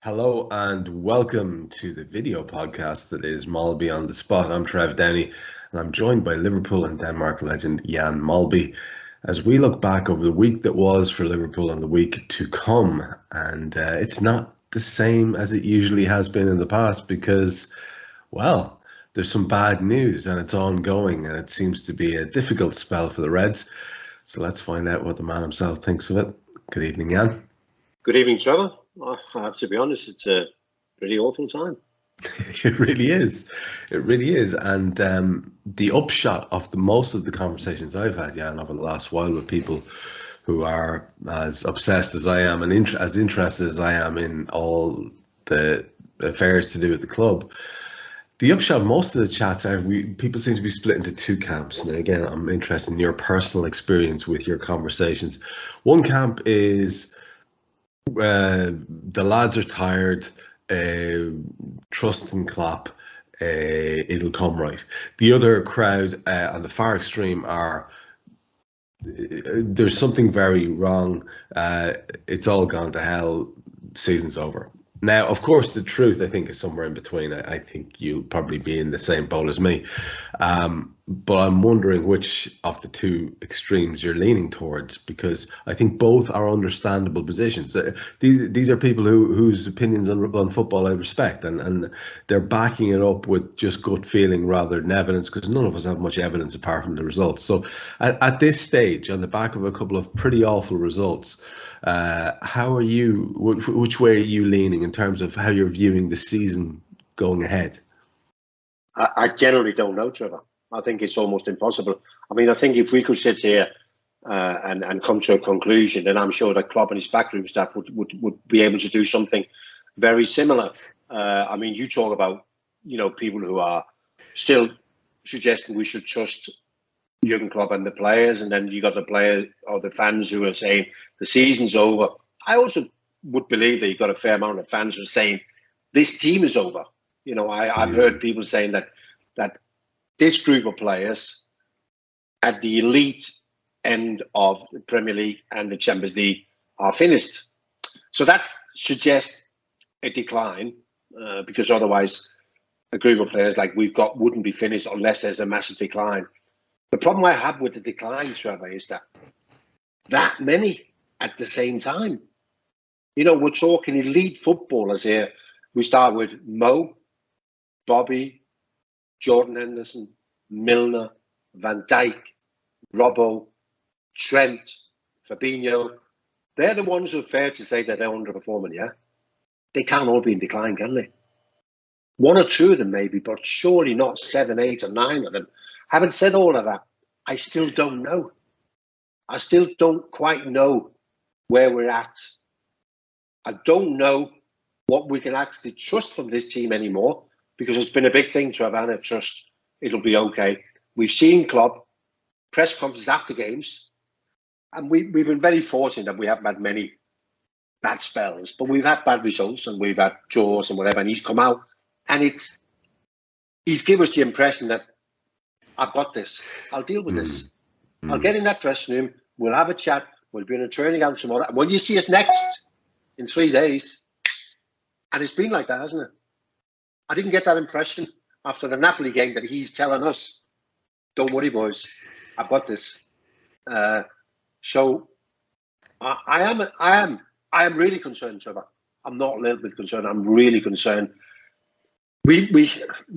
Hello and welcome to the video podcast that is Molby on the Spot. I'm Trev, Downey, and I'm joined by Liverpool and Denmark legend Jan Molby as we look back over the week that was for Liverpool and the week to come. And it's not the same as it usually has been in the past because, well, there's some bad news and it's ongoing and it seems to be a difficult spell for the Reds. So let's find out what the man himself thinks of it. Good evening, Jan. Good evening, Trevor. I have to be honest, it's a pretty awful time. It really is. It really is. And the upshot of most of the conversations I've had, Jan, over the last while with people who are as obsessed as I am and as interested as I am in all the affairs to do with the club, the upshot of most of the chats are people seem to be split into two camps. Now, again, I'm interested in your personal experience with your conversations. One camp is the lads are tired, trust in Klopp, it'll come right. The other crowd on the far extreme are, there's something very wrong, it's all gone to hell, season's over. Now, of course, the truth, I think, is somewhere in between. I think you'll probably be in the same boat as me. But I'm wondering which of the two extremes you're leaning towards, because I think both are understandable positions. These are people whose opinions on football I respect, and they're backing it up with just gut feeling rather than evidence, because none of us have much evidence apart from the results. So at this stage, on the back of a couple of pretty awful results, how are you? Which way are you leaning in terms of how you're viewing the season going ahead? I generally don't know, Trevor. I think it's almost impossible. I mean, I think if we could sit here and come to a conclusion, then I'm sure that Klopp and his backroom staff would be able to do something very similar. I mean, you talk about, people who are still suggesting we should trust Jürgen Klopp and the players, and then you got the players or the fans who are saying the season's over. I also would believe that you've got a fair amount of fans who are saying this team is over. I've heard people saying that this group of players at the elite end of the Premier League and the Champions League are finished. So that suggests a decline, because otherwise a group of players like we've got wouldn't be finished unless there's a massive decline. The problem I have with the decline, Trevor, is that many at the same time. We're talking elite footballers here. We start with Mo, Bobby, Jordan Henderson, Milner, Van Dijk, Robbo, Trent, Fabinho. They're the ones who are fair to say that they're underperforming, yeah? They can't all be in decline, can they? One or two of them maybe, but surely not 7, 8 or 9 of them. Having said all of that, I still don't know. I still don't quite know where we're at. I don't know what we can actually trust from this team anymore, because it's been a big thing to have Anna trust it'll be okay. We've seen Klopp press conferences after games, and we've been very fortunate that we haven't had many bad spells, but we've had bad results and we've had draws and whatever, and he's come out and he's given us the impression that I've got this. I'll deal with this. I'll get in that dressing room. We'll have a chat. We'll be in a training out tomorrow. And when you see us next in 3 days, and it's been like that, hasn't it? I didn't get that impression after the Napoli game that he's telling us, "Don't worry, boys. I've got this." So I am really concerned, Trevor. I'm not a little bit concerned. I'm really concerned. We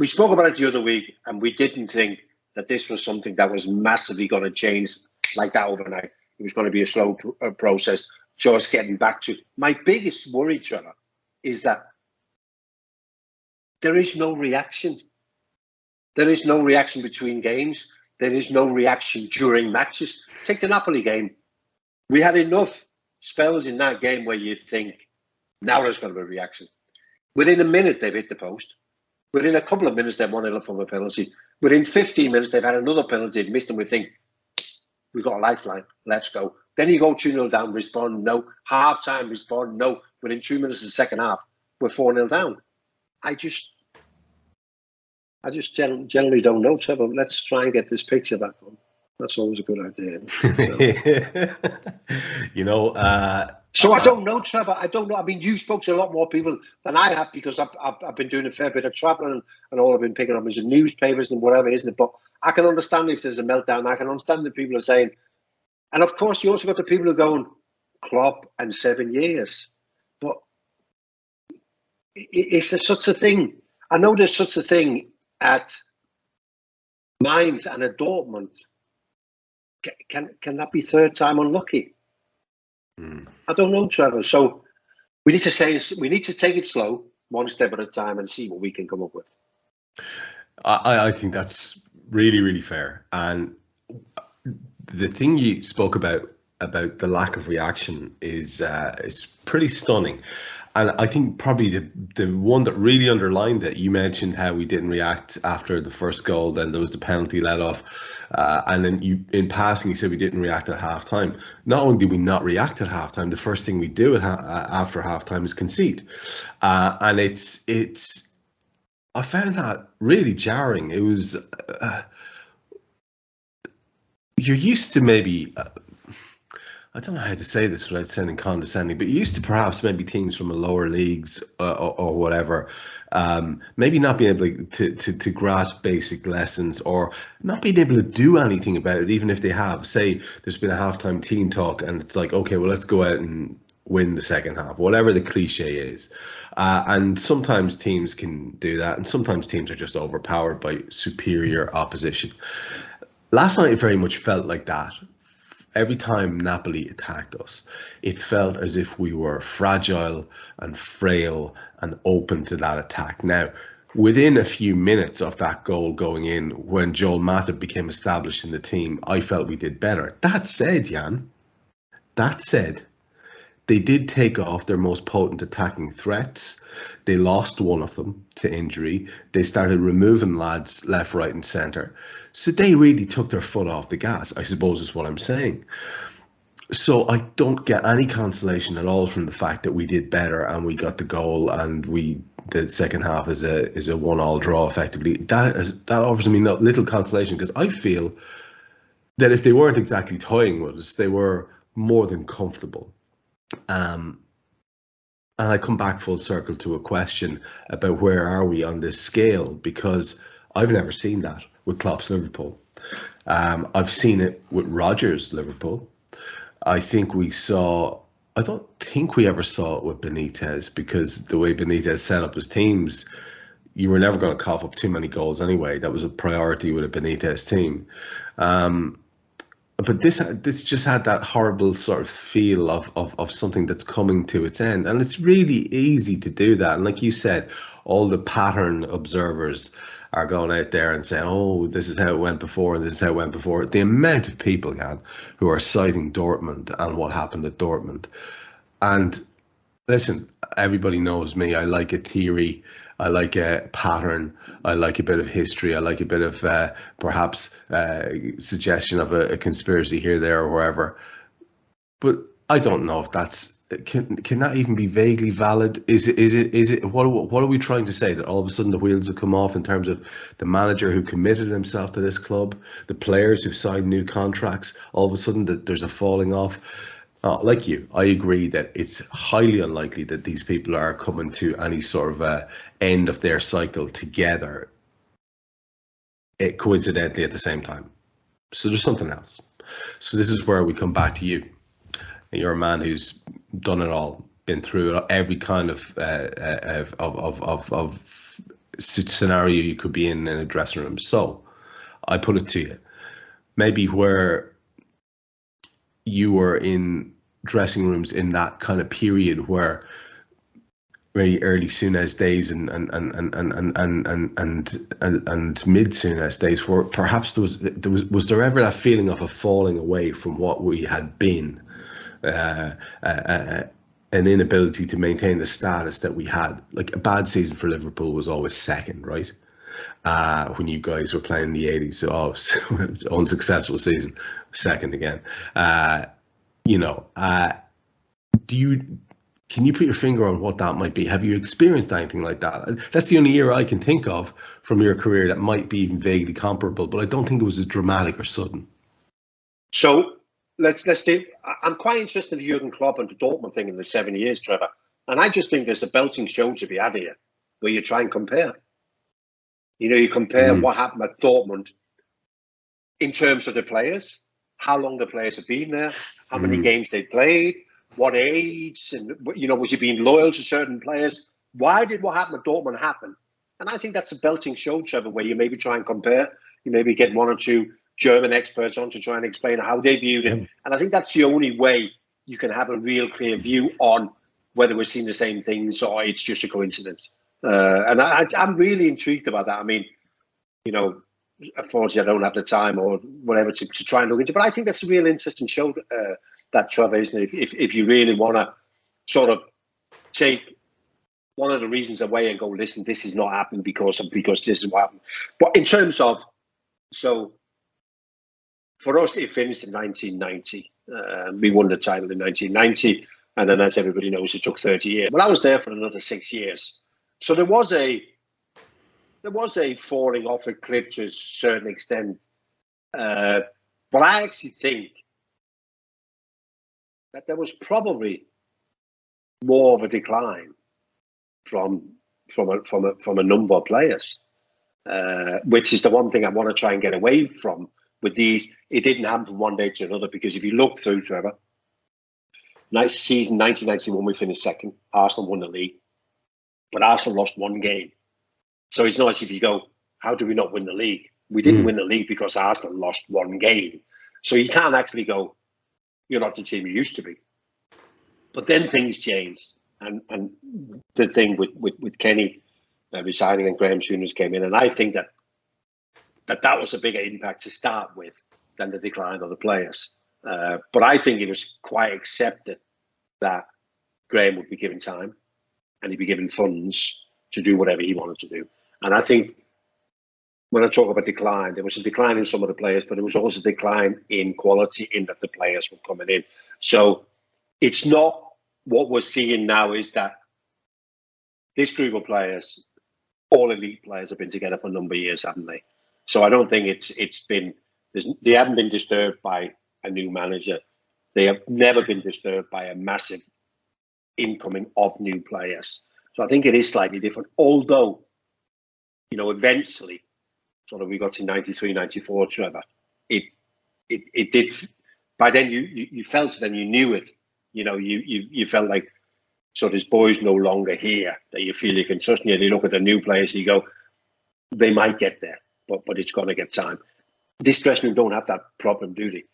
spoke about it the other week, and we didn't think that this was something that was massively going to change like that overnight. It was going to be a slow process, just getting back to. My biggest worry, Trevor, is that there is no reaction. There is no reaction between games. There is no reaction during matches. Take the Napoli game. We had enough spells in that game where you think, now there's going to be a reaction. Within a minute, they've hit the post. Within a couple of minutes, they've won it up from a penalty. Within 15 minutes, they've had another penalty, they've missed, and we think, we've got a lifeline, let's go. Then you go 2-0 down, respond, no. Half-time, respond, no. Within 2 minutes of the second half, we're 4-0 down. I just generally don't know, Trevor. Let's try and get this picture back on. That's always a good idea. So I don't know, Trevor. I don't know. I mean, you spoke to a lot more people than I have because I've been doing a fair bit of traveling and all I've been picking up is the newspapers and whatever, isn't it? But I can understand if there's a meltdown. I can understand that people are saying, and of course, you also got the people who are going, Klopp and 7 years. But is there such a thing? I know there's such a thing at Mainz and at Dortmund. Can that be third time unlucky? I don't know, Trevor. So we need to take it slow, one step at a time, and see what we can come up with. I think that's really, really fair. And the thing you spoke about the lack of reaction is pretty stunning. And I think probably the one that really underlined it, you mentioned how we didn't react after the first goal, then there was the penalty let off. And then you, in passing, you said we didn't react at halftime. Not only did we not react at halftime, the first thing we do after halftime is concede. And it's I found that really jarring. It was, you're used to maybe, I don't know how to say this without sounding condescending, but you used to perhaps maybe teams from the lower leagues or whatever, maybe not being able to grasp basic lessons or not being able to do anything about it, even if they have. Say there's been a halftime team talk and it's like, okay, well, let's go out and win the second half, whatever the cliche is. And sometimes teams can do that, and sometimes teams are just overpowered by superior opposition. Last night, it very much felt like that. Every time Napoli attacked us, it felt as if we were fragile and frail and open to that attack. Now, within a few minutes of that goal going in, when Joel Matip became established in the team, I felt we did better. That said, Jan, they did take off their most potent attacking threats. They lost one of them to injury. They started removing lads left, right and centre. So they really took their foot off the gas, I suppose is what I'm saying. So I don't get any consolation at all from the fact that we did better and we got the goal and the second half is a 1-1 draw effectively. That offers me little consolation because I feel that if they weren't exactly toying with us, they were more than comfortable. And I come back full circle to a question about where are we on this scale, because I've never seen that with Klopp's Liverpool. I've seen it with Rodgers' Liverpool. I don't think we ever saw it with Benitez, because the way Benitez set up his teams, you were never going to cough up too many goals anyway. That was a priority with a Benitez team. But this just had that horrible sort of feel of something that's coming to its end. And it's really easy to do that. And like you said, all the pattern observers are going out there and saying, oh, this is how it went before, and this is how it went before. The amount of people, Jan, who are citing Dortmund and what happened at Dortmund. And listen, everybody knows me. I like a theory. I like a pattern. I like a bit of history. I like a bit of perhaps suggestion of a conspiracy here, there, or wherever. But I don't know if that's can that even be vaguely valid? Is it? What are we trying to say? That all of a sudden the wheels have come off in terms of the manager who committed himself to this club, the players who've signed new contracts. All of a sudden that there's a falling off. Like you, I agree that it's highly unlikely that these people are coming to any sort of end of their cycle together, coincidentally at the same time. So there's something else. So this is where we come back to you. You're a man who's done it all, been through every kind of scenario you could be in a dressing room. So I put it to you, maybe where you were in dressing rooms in that kind of period where very early Souness days and mid Souness days, where perhaps was there ever that feeling of a falling away from what we had been, an inability to maintain the status that we had? Like a bad season for Liverpool was always second, right? When you guys were playing in the 80s, unsuccessful season, second again. Can you put your finger on what that might be? Have you experienced anything like that? That's the only era I can think of from your career that might be even vaguely comparable, but I don't think it was as dramatic or sudden. So let's see. I'm quite interested in the Jürgen Klopp and the Dortmund thing in the 7 years, Trevor. And I just think there's a belting show to be had here, where you try and compare. You compare what happened at Dortmund in terms of the players, how long the players have been there, how many games they played, what age, and was he being loyal to certain players? Why did what happened at Dortmund happen? And I think that's a belting show, Trevor, where you maybe try and compare. You maybe get one or two German experts on to try and explain how they viewed it. And I think that's the only way you can have a real clear view on whether we're seeing the same things or it's just a coincidence. And I'm really intrigued about that. I mean, unfortunately, I don't have the time or whatever to try and look into. But I think that's a real interesting show, that Trevor, isn't it? If you really want to sort of take one of the reasons away and go, listen, this is not happening because this is what happened. But in terms of, so for us, it finished in 1990. We won the title in 1990. And then, as everybody knows, it took 30 years. Well, I was there for another 6 years. So there was a falling off a cliff to a certain extent. But I actually think that there was probably more of a decline from a number of players, which is the one thing I want to try and get away from with these. It didn't happen from one day to another, because if you look through, Trevor, nice season 1991, we finished second. Arsenal won the league, but Arsenal lost one game. So it's not as if you go, how do we not win the league? We didn't win the league because Arsenal lost one game. So you can't actually go, you're not the team you used to be. But then things changed. And the thing with Kenny resigning and Graham Souness came in. And I think that was a bigger impact to start with than the decline of the players. But I think it was quite accepted that Graham would be given time and he'd be given funds to do whatever he wanted to do. And I think when I talk about decline, there was a decline in some of the players, but there was also a decline in quality in that the players were coming in. So it's not what we're seeing now is that this group of players, all elite players, have been together for a number of years, haven't they? So I don't think they haven't been disturbed by a new manager. They have never been disturbed by a massive incoming of new players. So I think it is slightly different, although, eventually, sort of we got to 93, 94, Trevor, it did, by then you felt it and you knew it. You felt like, so this boy's no longer here, that you feel you can trust. And you look at the new players and you go, they might get there, but it's going to get time. This dressing room don't have that problem, do they?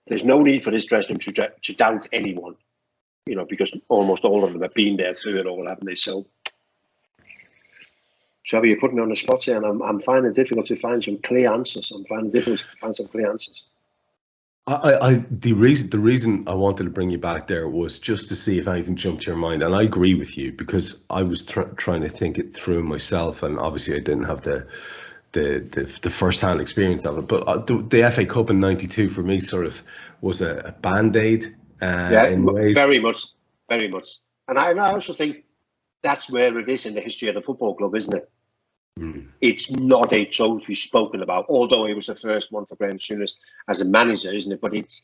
There's no need for this dressing room to doubt anyone, because almost all of them have been there through it all, haven't they? So, Trevor, you're putting me on the spot here, and I'm finding it difficult to find some clear answers. The reason I wanted to bring you back there was just to see if anything jumped to your mind, and I agree with you, because I was trying to think it through myself, and obviously I didn't have the first-hand experience of it. But the FA Cup in '92 for me sort of was a band-aid in ways. Very much. And I also think that's where it is in the history of the football club, isn't it? It's not a trophy spoken about, although it was the first one for Graham Souness as a manager, isn't it? But it's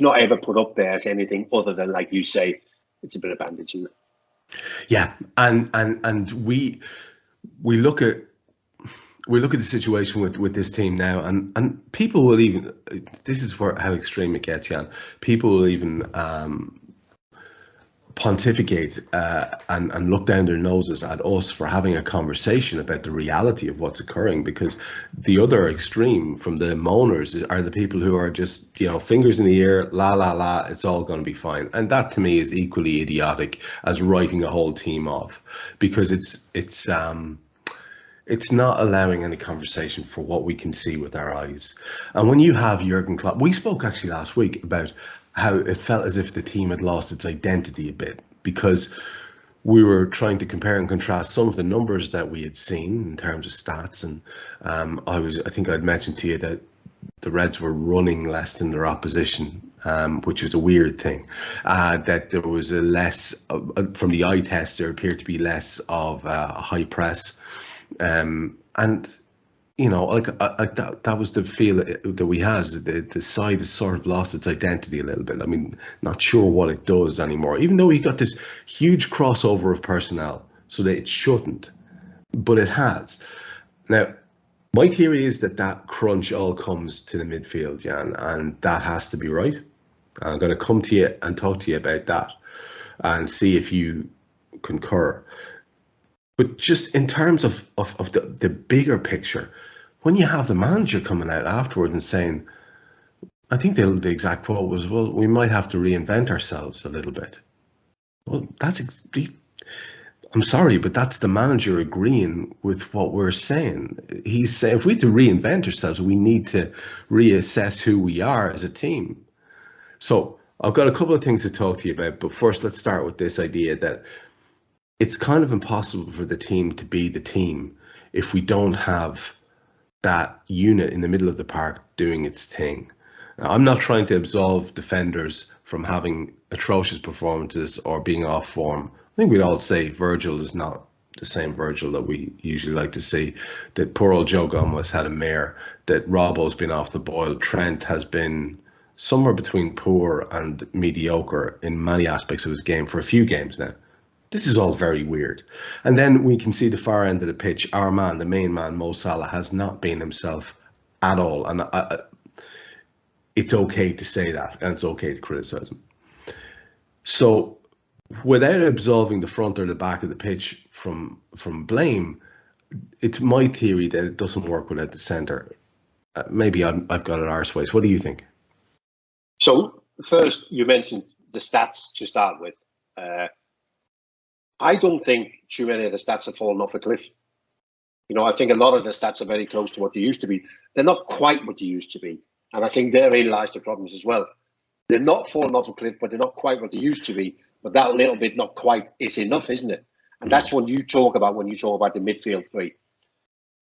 not ever put up there as anything other than, like you say, it's a bit of bandage, isn't it? Yeah, and we look at the situation with this team now, and people will even, this is how extreme it gets, Jan. People will even pontificate and look down their noses at us for having a conversation about the reality of what's occurring, because the other extreme from the moaners are the people who are just, fingers in the air, la la la, it's all going to be fine. And that to me is equally idiotic as writing a whole team off, because it's not allowing any conversation for what we can see with our eyes. And when you have Jürgen Klopp, we spoke actually last week about how it felt as if the team had lost its identity a bit, because we were trying to compare and contrast some of the numbers that we had seen in terms of stats. And I think I'd mentioned to you that the Reds were running less than their opposition, which was a weird thing. That there was a less, from the eye test, there appeared to be less of a high press. And you know, like that was the feel that we had. The side has sort of lost its identity a little bit. I mean, not sure what it does anymore. Even though we got this huge crossover of personnel, so that it shouldn't, but it has. Now, my theory is that that crunch all comes to the midfield, Jan, and that has to be right. I'm going to come to you and talk to you about that and see if you concur. But just in terms of the bigger picture, when you have the manager coming out afterward and saying, I think the exact quote was, well, we might have to reinvent ourselves a little bit. Well, I'm sorry, but that's the manager agreeing with what we're saying. He's saying if we have to reinvent ourselves, we need to reassess who we are as a team. So I've got a couple of things to talk to you about, but first let's start with this idea that it's kind of impossible for the team to be the team if we don't have that unit in the middle of the park doing its thing. Now, I'm not trying to absolve defenders from having atrocious performances or being off form. I think we'd all say Virgil is not the same Virgil that we usually like to see, that poor old Joe Gomez had a mare, that Robbo's been off the boil, Trent has been somewhere between poor and mediocre in many aspects of his game for a few games now. This is all very weird. And then we can see the far end of the pitch. Our man, the main man, Mo Salah, has not been himself at all. And it's okay to say that, and it's okay to criticise him. So without absolving the front or the back of the pitch from blame, it's my theory that it doesn't work without the centre. Maybe I've got it arseways. What do you think? So first, you mentioned the stats to start with. I don't think too many of the stats have fallen off a cliff. You know, I think a lot of the stats are very close to what they used to be. They're not quite what they used to be. And I think therein lies the problems as well. They're not falling off a cliff, but they're not quite what they used to be. But that little bit not quite is enough, isn't it? And that's what you talk about when you talk about the midfield three.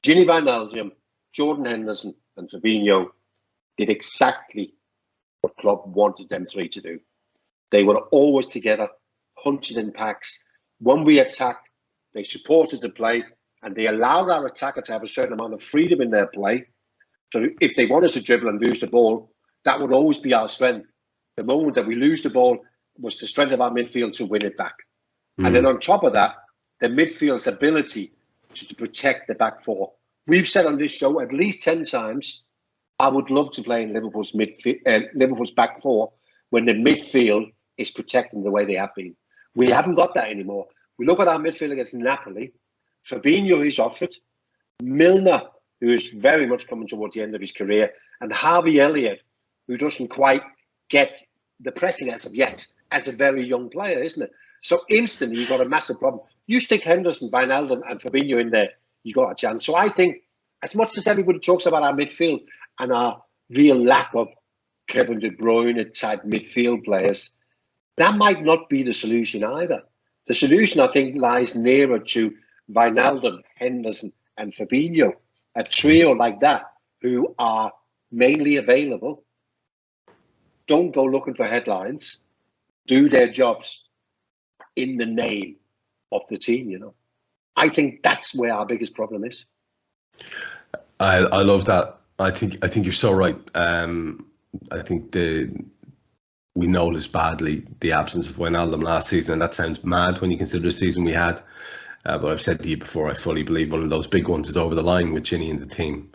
Gini Wijnaldum, Jordan Henderson and Fabinho did exactly what Klopp wanted them three to do. They were always together, hunted in packs. When we attacked, they supported the play and they allowed our attacker to have a certain amount of freedom in their play. So if they wanted to dribble and lose the ball, that would always be our strength. The moment that we lose the ball was the strength of our midfield to win it back. And then on top of that, the midfield's ability to protect the back four. We've said on this show at least 10 times, I would love to play in Liverpool's back four when the midfield is protecting the way they have been. We haven't got that anymore. We look at our midfield against Napoli. Fabinho is off it. Milner, who is very much coming towards the end of his career, and Harvey Elliott, who doesn't quite get the pressing as of yet, as a very young player, isn't it? So instantly, you've got a massive problem. You stick Henderson, Wijnaldum and Fabinho in there, you got a chance. So I think, as much as everybody talks about our midfield and our real lack of Kevin De Bruyne-type midfield players, that might not be the solution either. The solution, I think, lies nearer to Wijnaldum, Henderson and Fabinho, a trio like that who are mainly available, don't go looking for headlines, do their jobs in the name of the team, you know. I think that's where our biggest problem is. I love that. I think you're so right. I think we noticed badly the absence of Wijnaldum last season, and that sounds mad when you consider the season we had. But I've said to you before, I fully believe one of those big ones is over the line with Ginny and the team.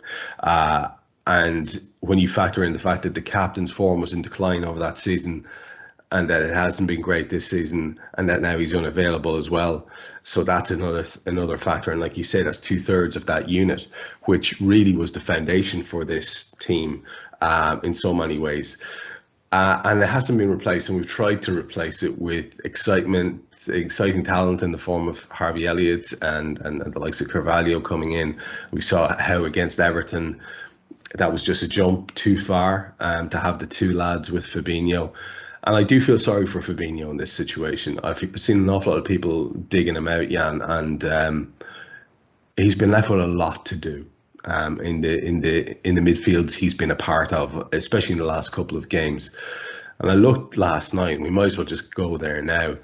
And when you factor in the fact that the captain's form was in decline over that season, and that it hasn't been great this season, and that now he's unavailable as well. So that's another factor. And like you say, that's 2/3 of that unit, which really was the foundation for this team in so many ways. And it hasn't been replaced, and we've tried to replace it with exciting talent in the form of Harvey Elliott and the likes of Carvalho coming in. We saw how against Everton, that was just a jump too far to have the two lads with Fabinho. And I do feel sorry for Fabinho in this situation. I've seen an awful lot of people digging him out, Jan, and he's been left with a lot to do in the midfields he's been a part of, especially in the last couple of games. And I looked last night, and we might as well just go there now,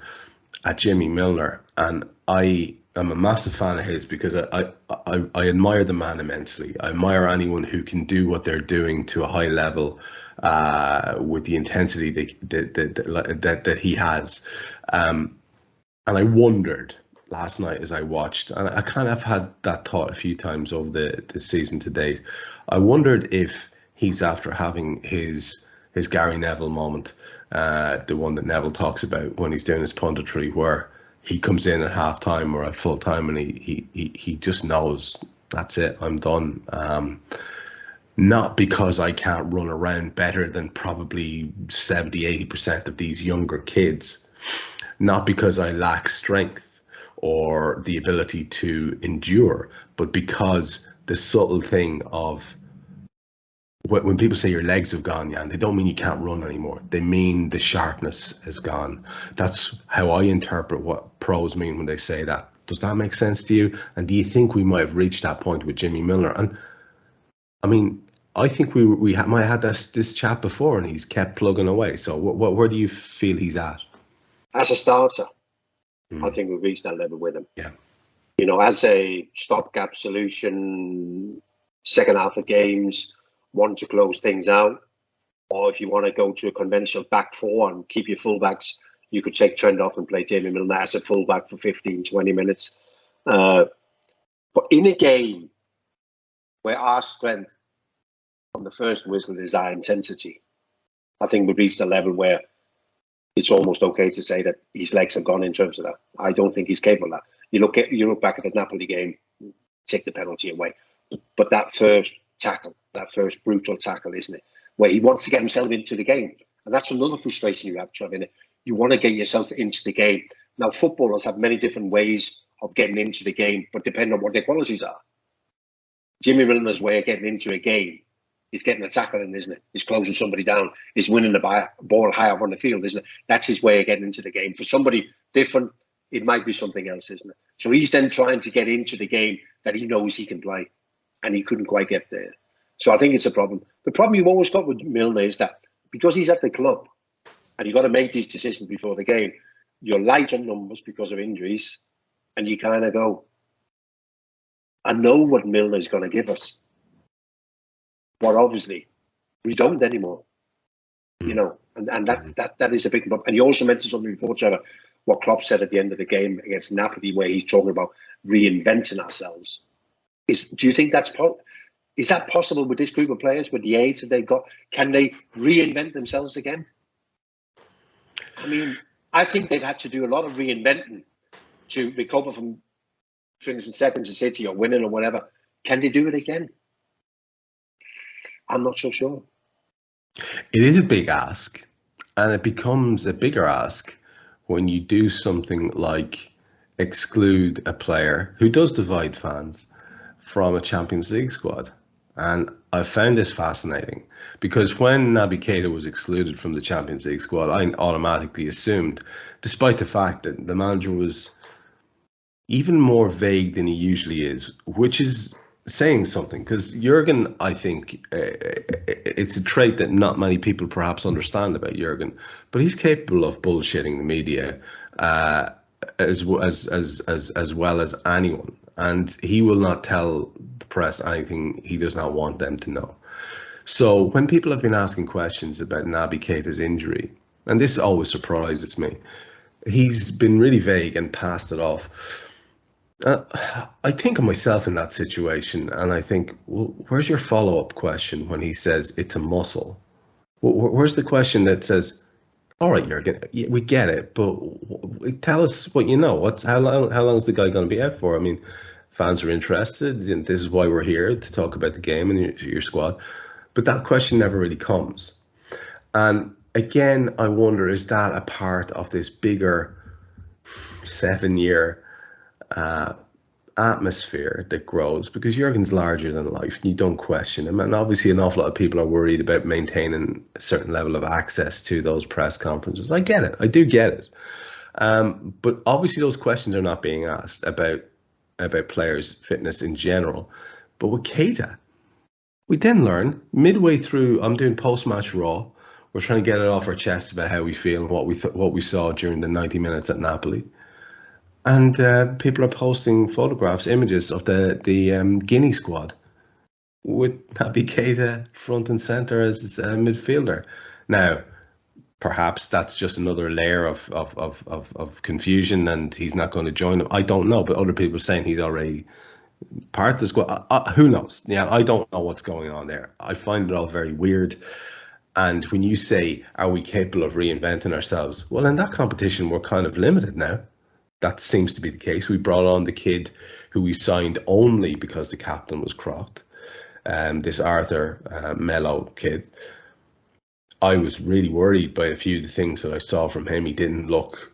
at Jimmy Milner, and I I'm a massive fan of his because I admire the man immensely. I admire anyone who can do what they're doing to a high level with the intensity that he has. And I wondered last night as I watched, and I kind of had that thought a few times over the season to date. I wondered if he's after having his Gary Neville moment, the one that Neville talks about when he's doing his punditry, where he comes in at half time or at full time and he just knows that's it, I'm done. Not because I can't run around better than probably 70-80% of these younger kids. Not because I lack strength or the ability to endure, but because the subtle thing of when people say your legs have gone, Jan, they don't mean you can't run anymore. They mean the sharpness has gone. That's how I interpret what pros mean when they say that. Does that make sense to you? And do you think we might have reached that point with Jimmy Milner? And I mean, I think we might have had this chat before, and he's kept plugging away. So where do you feel he's at? As a starter, I think we've reached that level with him. Yeah. As a stopgap solution, second half of games, want to close things out, or if you want to go to a conventional back four and keep your fullbacks, you could take Trent off and play Jamie Milner as a fullback for 15, 20 minutes. But in a game where our strength on the first whistle is our intensity, I think we've reached a level where it's almost okay to say that his legs are gone in terms of that. I don't think he's capable of that. You look back at the Napoli game, take the penalty away. But that first tackle, that first brutal tackle, isn't it? Where he wants to get himself into the game. And that's another frustration you have, Trevor. You want to get yourself into the game. Now, footballers have many different ways of getting into the game, but depending on what their qualities are. Jimmy Milner's way of getting into a game is getting a tackle in, isn't it? He's closing somebody down. He's winning the ball high up on the field, isn't it? That's his way of getting into the game. For somebody different, it might be something else, isn't it? So he's then trying to get into the game that he knows he can play, and he couldn't quite get there. So I think it's a problem. The problem you've always got with Milner is that because he's at the club and you've got to make these decisions before the game, you're light on numbers because of injuries, and you kind of go, I know what Milner's going to give us. But obviously, we don't anymore, and that is a big problem. And you also mentioned something before, Trevor, what Klopp said at the end of the game against Napoli, where he's talking about reinventing ourselves. Do you think is that possible with this group of players, with the age that they've got? Can they reinvent themselves again? I mean, I think they've had to do a lot of reinventing to recover from, for instance, second to City or winning or whatever. Can they do it again? I'm not so sure. It is a big ask, and it becomes a bigger ask when you do something like exclude a player who does divide fans from a Champions League squad. And I found this fascinating because when Naby Keita was excluded from the Champions League squad, I automatically assumed, despite the fact that the manager was even more vague than he usually is, which is saying something, because Jürgen, I think it's a trait that not many people perhaps understand about Jürgen, but he's capable of bullshitting the media as well as anyone, and he will not tell the press anything he does not want them to know. So when people have been asking questions about Naby Keita's injury, and this always surprises me, he's been really vague and passed it off. I think of myself in that situation, and I think, well, where's your follow-up question when he says it's a muscle? Where's the question that says, all right, Jürgen, we get it, but tell us what you know. How long is the guy going to be out for? I mean, fans are interested, and this is why we're here, to talk about the game and your squad. But that question never really comes. And again, I wonder, is that a part of this bigger 7-year atmosphere that grows? Because Jürgen's larger than life, and you don't question him. And obviously an awful lot of people are worried about maintaining a certain level of access to those press conferences. I get it. I do get it. But obviously those questions are not being asked about players' fitness in general. But with Keita, we then learn midway through, I'm doing post-match Raw. We're trying to get it off our chests about how we feel and what we saw during the 90 minutes at Napoli. And people are posting photographs, images of the Guinea squad with Naby Keita front and centre as a midfielder. Now, perhaps that's just another layer of confusion and he's not going to join them. I don't know, but other people are saying he's already part of the squad. Who knows? Yeah, I don't know what's going on there. I find it all very weird. And when you say, are we capable of reinventing ourselves? Well, in that competition, we're kind of limited now. That seems to be the case. We brought on the kid who we signed only because the captain was crocked, this Arthur Mello kid. I was really worried by a few of the things that I saw from him. He didn't look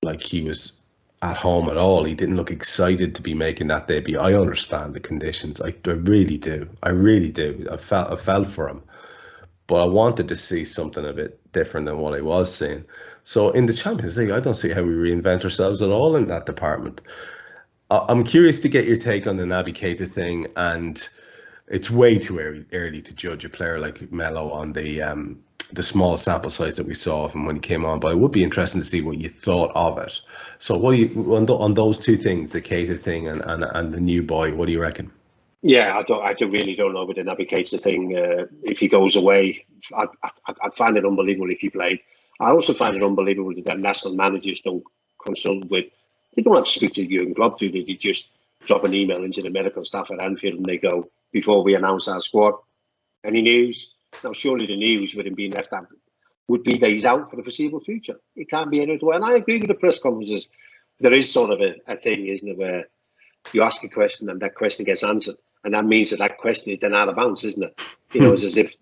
like he was at home at all. He didn't look excited to be making that debut. I understand the conditions. I really do. I really do. I felt for him. But I wanted to see something a bit different than what I was seeing. So in the Champions League, I don't see how we reinvent ourselves at all in that department. I'm curious to get your take on the Naby Keita thing, and it's way too early to judge a player like Melo on the small sample size that we saw of him when he came on. But it would be interesting to see what you thought of it. So what do you on those two things, the Keita thing and the new boy? What do you reckon? Yeah, I really don't know with the Naby Keita thing. If he goes away, I'd find it unbelievable if he played. I also find it unbelievable that national managers don't consult with. They don't have to speak to Jürgen Klopp, do they? They just drop an email into the medical staff at Anfield and they go, before we announce our squad, any news? Now, surely the news with him being left out would be that he's out for the foreseeable future. It can't be any other way. And I agree with the press conferences. There is sort of a thing, isn't it, where you ask a question and that question gets answered. And that means that question is then out of bounds, isn't it? It's as if,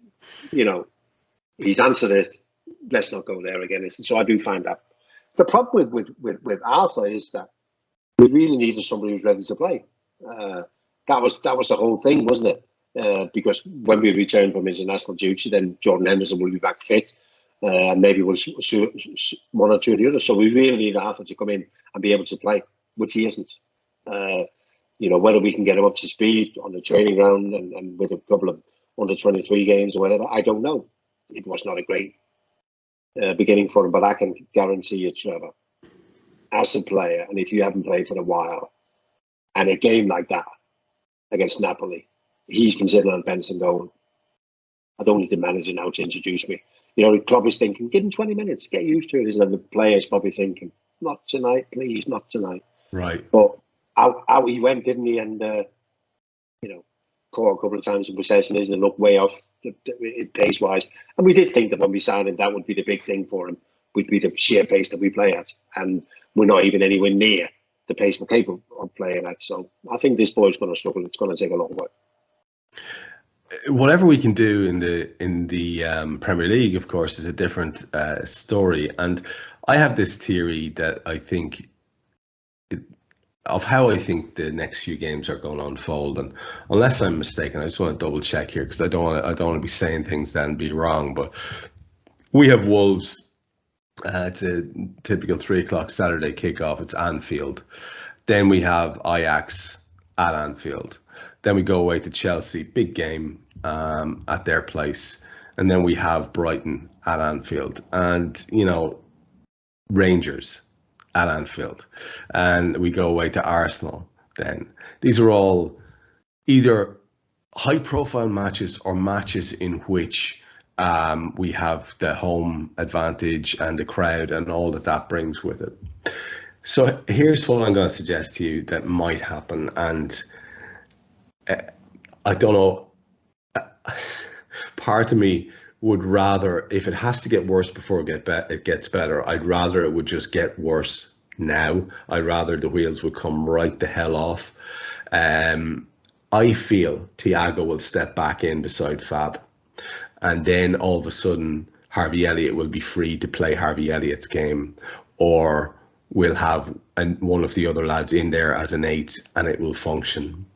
he's answered it. Let's not go there again. So I do find that. The problem with Arthur is that we really needed somebody who's ready to play. That was the whole thing, wasn't it? Because when we returned from international duty, then Jordan Henderson will be back fit. And maybe we'll one or two of the others. So we really need Arthur to come in and be able to play, which he isn't. Whether we can get him up to speed on the training ground and with a couple of under 23 games or whatever, I don't know. It was not a great beginning for him, but I can guarantee you, Trevor, as a player, and if you haven't played for a while, and a game like that against Napoli, he's been sitting on bench and going, I don't need the manager now to introduce me. The club is thinking, give him 20 minutes, get used to it. And the player's probably thinking, not tonight, please, not tonight. Right. But out he went, didn't he? And, caught a couple of times in possession, isn't it? Looked way off pace-wise. And we did think that when we signed him, that would be the big thing for him, would be the sheer pace that we play at. And we're not even anywhere near the pace we're capable of playing at. So I think this boy's going to struggle. It's going to take a long work. Whatever we can do in the Premier League, of course, is a different story. And I have this theory that I think of how I think the next few games are going to unfold. And unless I'm mistaken, I just want to double check here because I don't want to be saying things then be wrong. But we have Wolves. It's a typical 3:00 Saturday kickoff. It's Anfield. Then we have Ajax at Anfield. Then we go away to Chelsea, big game at their place. And then we have Brighton at Anfield. And, Rangers at Anfield. And we go away to Arsenal then. These are all either high-profile matches or matches in which we have the home advantage and the crowd and all that brings with it. So here's what I'm going to suggest to you that might happen. And I don't know, part of me would rather, if it has to get worse before it gets better, I'd rather it would just get worse now. I'd rather the wheels would come right the hell off. I feel Thiago will step back in beside Fab. And then all of a sudden, Harvey Elliott will be free to play Harvey Elliott's game. Or we'll have one of the other lads in there as an 8 and it will function.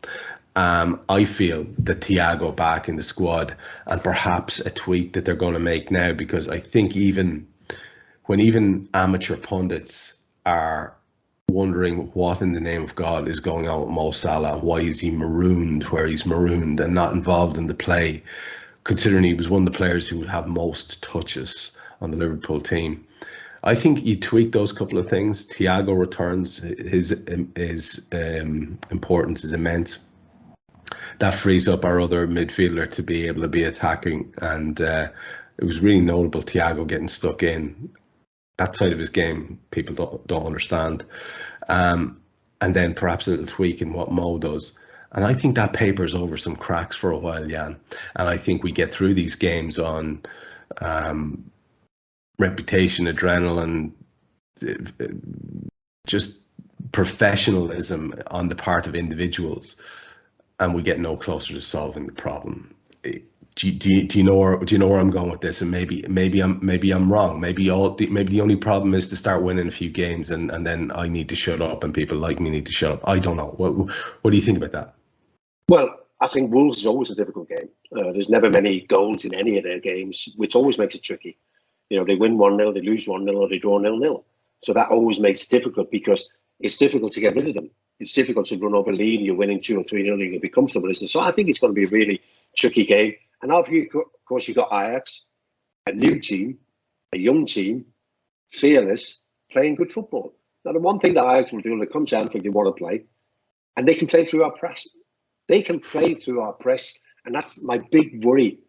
I feel that Thiago back in the squad and perhaps a tweak that they're going to make now, because I think when amateur pundits are wondering what in the name of God is going on with Mo Salah, why is he marooned where he's marooned and not involved in the play, considering he was one of the players who would have most touches on the Liverpool team. I think you tweak those couple of things. Thiago returns, his importance is immense. That frees up our other midfielder to be able to be attacking, and it was really notable. Thiago getting stuck in that side of his game, people don't understand. And then perhaps a little tweak in what Mo does. And I think that papers over some cracks for a while, Jan. And I think we get through these games on reputation, adrenaline, just professionalism on the part of individuals, and we get no closer to solving the problem. Do you know where I'm going with this? And maybe I'm wrong. Maybe the only problem is to start winning a few games, and then I need to shut up, and people like me need to shut up. I don't know. What do you think about that? Well, I think Wolves is always a difficult game. There's never many goals in any of their games, which always makes it tricky. You know, they win 1-0, they lose 1-0, or they draw 0-0. So that always makes it difficult, because it's difficult to get rid of them. It's difficult to run over lead. You're winning 2 or 3-0, you're going to be comfortable, isn't it? So I think it's going to be a really tricky game. And of course, you've got Ajax, a new team, a young team, fearless, playing good football. Now, the one thing that Ajax will do when they come to Anfield, they want to play, and they can play through our press. They can play through our press, and that's my big worry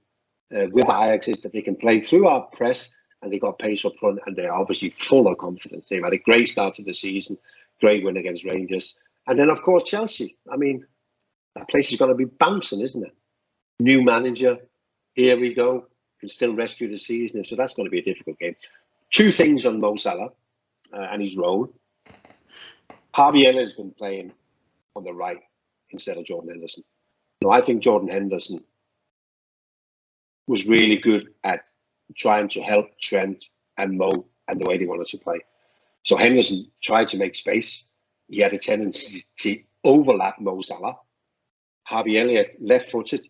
with Ajax, is that they can play through our press, and they got pace up front, and they're obviously full of confidence. They've had a great start to the season, great win against Rangers. And then, of course, Chelsea. I mean, that place is going to be bouncing, isn't it? New manager, here we go, can still rescue the season. So that's going to be a difficult game. 2 things on Mo Salah and his role. Harvey Elliott has been playing on the right instead of Jordan Henderson. No, I think Jordan Henderson was really good at trying to help Trent and Mo and the way they wanted to play. So Henderson tried to make space. He had a tendency to overlap Mo Salah. Harvey Elliott, left-footed,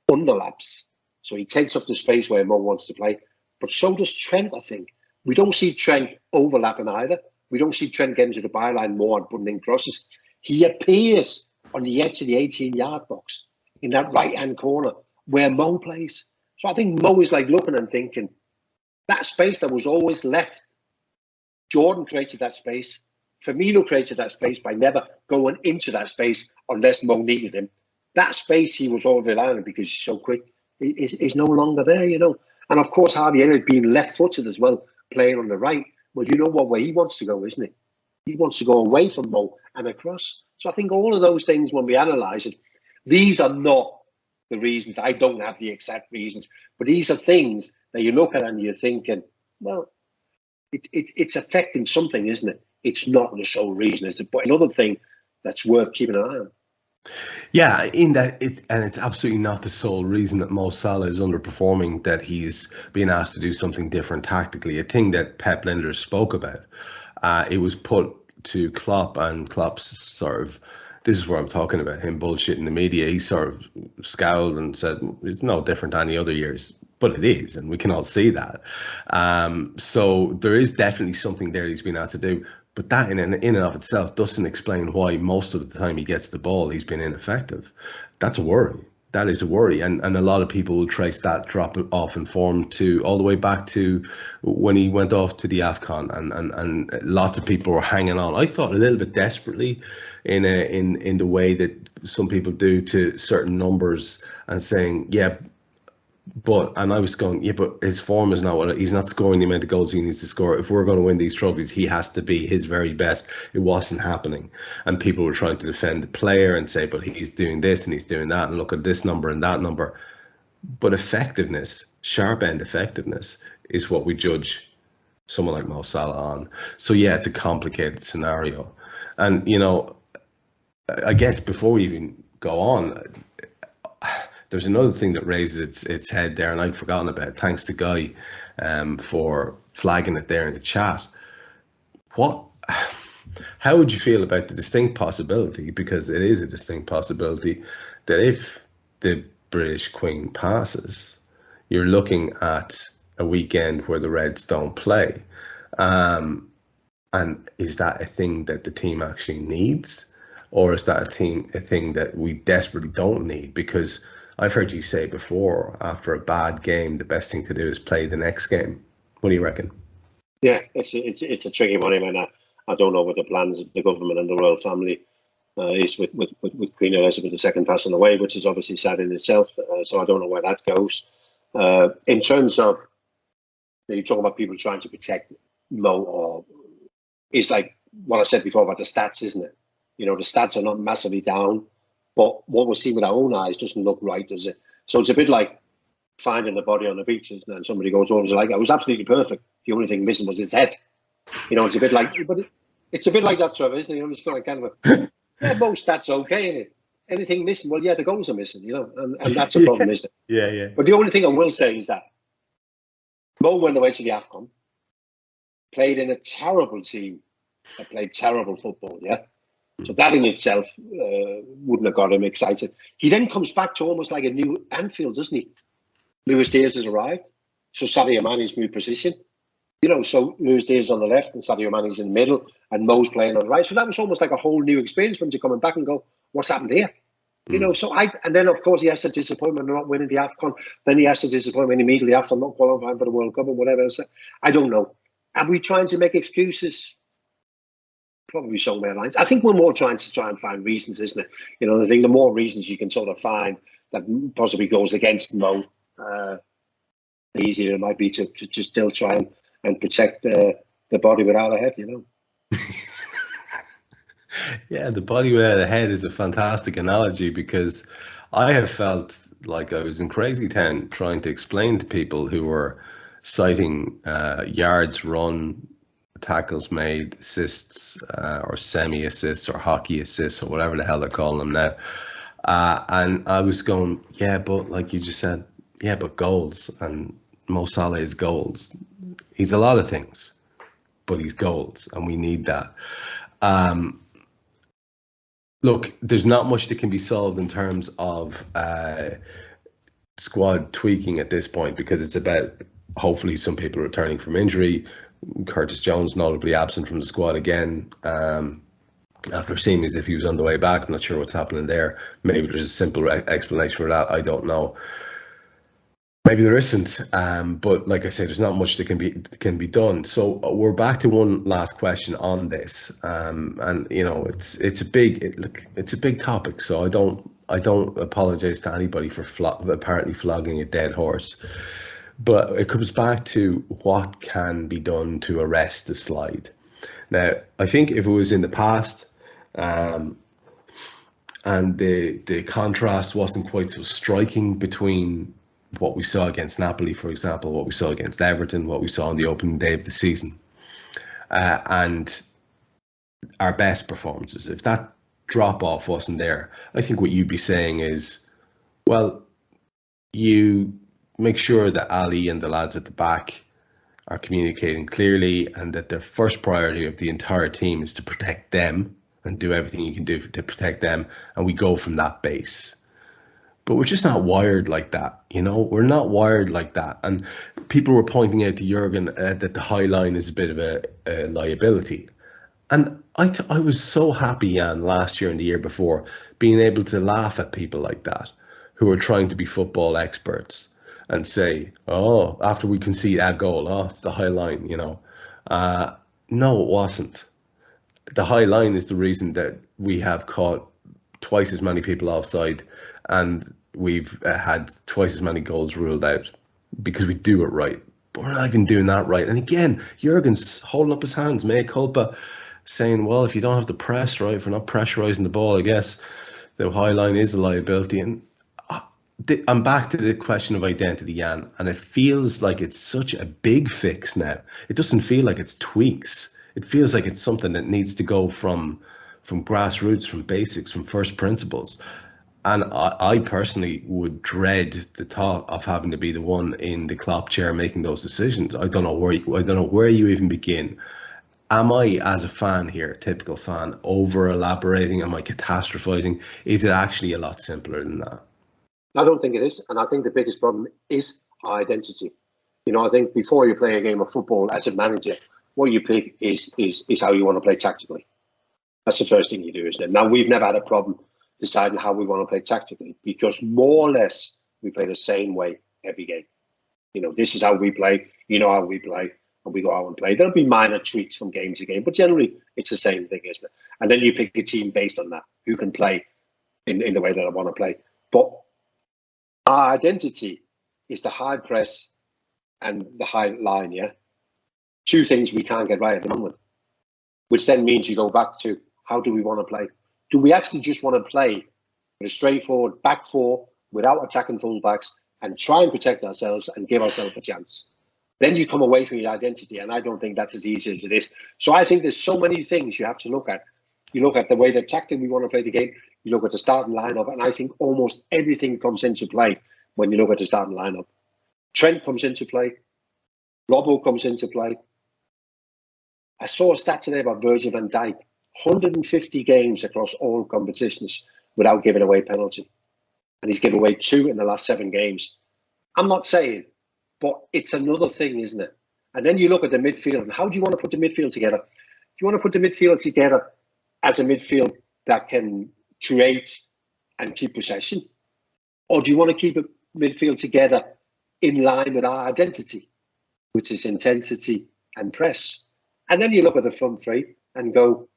underlaps. So he takes up the space where Mo wants to play. But so does Trent, I think. We don't see Trent overlapping either. We don't see Trent getting to the byline more and putting in crosses. He appears on the edge of the 18-yard box in that right-hand corner where Mo plays. So I think Mo is like looking and thinking, that space that was always left, Jordan created that space. Firmino created that space by never going into that space unless Mo needed him. That space he was all relying on because he's so quick is no longer there, you know. And of course, Harvey Elliott being left-footed as well, playing on the right. Well, you know what way he wants to go, isn't it? He wants to go away from Mo and across. So I think all of those things, when we analyse it, these are not the reasons. I don't have the exact reasons, but these are things that you look at and you're thinking, well, it's affecting something, isn't it? It's not the sole reason. But another thing that's worth keeping an eye on. Yeah, in that it's absolutely not the sole reason that Mo Salah is underperforming, that he's being asked to do something different tactically. A thing that Pep Linders spoke about. It was put to Klopp, and Klopp's sort of, this is where I'm talking about him bullshitting the media. He sort of scowled and said, it's no different than any other years, but it is, and we can all see that. So there is definitely something there he's been asked to do. But that in and of itself doesn't explain why most of the time he gets the ball, he's been ineffective. That's a worry. That is a worry. And a lot of people will trace that drop off in form to all the way back to when he went off to the AFCON, and lots of people were hanging on. I thought a little bit desperately in the way that some people do to certain numbers and saying, yeah, and I was going, yeah, but his form is not he's not scoring the amount of goals he needs to score. If we're going to win these trophies, he has to be his very best. It wasn't happening. And people were trying to defend the player and say, but he's doing this and he's doing that, and look at this number and that number. But effectiveness, sharp end effectiveness, is what we judge someone like Mo Salah on. So yeah, it's a complicated scenario. And, you know, I guess before we even go on, there's another thing that raises its head there, and I'd forgotten about. Thanks to Guy for flagging it there in the chat. How would you feel about the distinct possibility, because it is a distinct possibility, that if the British Queen passes, you're looking at a weekend where the Reds don't play? And is that a thing that the team actually needs? Or is that a thing that we desperately don't need? Because I've heard you say before, after a bad game, the best thing to do is play the next game. What do you reckon? Yeah, it's a tricky one. I mean, I don't know what the plans of the government and the royal family is with Queen Elizabeth II passing away, which is obviously sad in itself. So I don't know where that goes. In terms of, you talk about people trying to protect Mo, or it's like what I said before about the stats, isn't it? The stats are not massively down, but what we're seeing with our own eyes doesn't look right, does it? So it's a bit like finding the body on the beach, isn't it? And somebody goes over and like, it was absolutely perfect. The only thing missing was his head. It's a bit like, but it's a bit like that, Trevor, isn't it? It's kind of most stats okay, isn't it? Anything missing? Well, yeah, the goals are missing, and that's a problem, isn't it? Yeah. But the only thing I will say is that Mo went away to the AFCON, played in a terrible team that played terrible football, yeah? So that in itself wouldn't have got him excited. He then comes back to almost like a new Anfield, doesn't he? Luis Diaz has arrived, so Sadio Mane's moved position. So Luis Diaz on the left and Sadio Mane's in the middle and Mo's playing on the right. So that was almost like a whole new experience for him to coming back and go, what's happened here? And then of course he has the disappointment of not winning the AFCON. Then he has the disappointment immediately after not qualifying for the World Cup or whatever. So I don't know. Are we trying to make excuses? Probably somewhere lines. I think we're more trying and find reasons, isn't it? I think the more reasons you can sort of find that possibly goes against Mo, the easier it might be to still try and protect the body without a head, Yeah, the body without a head is a fantastic analogy, because I have felt like I was in crazy town trying to explain to people who were citing yards run, tackles made, assists, or semi-assists, or hockey assists, or whatever the hell they're calling them now. And I was going, yeah, but like you just said, yeah, but goals. And Mo Salah is goals. He's a lot of things, but he's goals, and we need that. Look, there's not much that can be solved in terms of squad tweaking at this point, because it's about hopefully some people returning from injury. Curtis Jones notably absent from the squad again, after seeming as if he was on the way back. I'm not sure what's happening there. Maybe there's a simple explanation for that. I don't know. Maybe there isn't, but like I say, there's not much that can be done. So we're back to one last question on this, and it's a big topic. So I don't apologize to anybody for apparently flogging a dead horse, but it comes back to what can be done to arrest the slide. Now, I think if it was in the past, and the contrast wasn't quite so striking between what we saw against Napoli, for example, what we saw against Everton, what we saw on the opening day of the season, and our best performances. If that drop-off wasn't there, I think what you'd be saying is, well, you make sure that Ali and the lads at the back are communicating clearly, and that the first priority of the entire team is to protect them and do everything you can do to protect them, and we go from that base. But we're just not wired like that, We're not wired like that. And people were pointing out to Jürgen that the high line is a bit of a liability. And I was so happy, Jan, last year and the year before, being able to laugh at people like that who are trying to be football experts and say, oh, after we concede a goal, oh, it's the high line, No, it wasn't. The high line is the reason that we have caught twice as many people offside, and we've had twice as many goals ruled out, because we do it right. But we're not even doing that right. And again, Jürgen's holding up his hands, mea culpa, saying, well, if you don't have the press right, if we're not pressurising the ball, I guess the high line is a liability. And I'm back to the question of identity, Jan, and it feels like it's such a big fix now. It doesn't feel like it's tweaks. It feels like it's something that needs to go from grassroots, from basics, from first principles. And I personally would dread the thought of having to be the one in the Klopp chair making those decisions. I don't know where you even begin. Am I, as a fan here, typical fan, over elaborating? Am I catastrophizing? Is it actually a lot simpler than that? I don't think it is, and I think the biggest problem is identity. I think before you play a game of football as a manager, what you pick is how you want to play tactically. That's the first thing you do, isn't it? Now, we've never had a problem deciding how we want to play tactically, because more or less we play the same way every game. This is how we play. How we play. and we go out and play. There'll be minor tweaks from game to game, but generally it's the same thing, isn't it? And then you pick a team based on that, who can play in the way that I want to play. But our identity is the high press and the high line, yeah? Two things we can't get right at the moment, which then means you go back to, how do we want to play? Do we actually just want to play with a straightforward back four without attacking fullbacks and try and protect ourselves and give ourselves a chance? Then you come away from your identity, and I don't think that's as easy as it is. So I think there's so many things you have to look at. You look at the way the tactic we want to play the game, you look at the starting lineup, and I think almost everything comes into play when you look at the starting lineup. Trent comes into play. Robbo comes into play. I saw a stat today about Virgil van Dijk. 150 games across all competitions without giving away a penalty. And he's given away 2 in the last 7 games. I'm not saying, but it's another thing, isn't it? And then you look at the midfield, and how do you want to put the midfield together? Do you want to put the midfield together as a midfield that can create and keep possession? Or do you want to keep a midfield together in line with our identity, which is intensity and press? And then you look at the front three and go,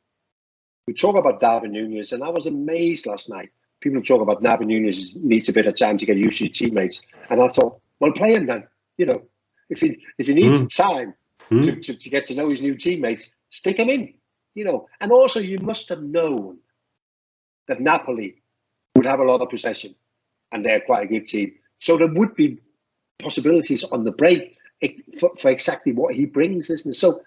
we talk about Darwin Núñez, and I was amazed last night. People talk about Darwin Núñez needs a bit of time to get used to his teammates. And I thought, well, play him then. You know, if he needs time to get to know his new teammates, stick him in. You know, and also you must have known that Napoli would have a lot of possession, and they're quite a good team. So there would be possibilities on the break for exactly what he brings, isn't it? So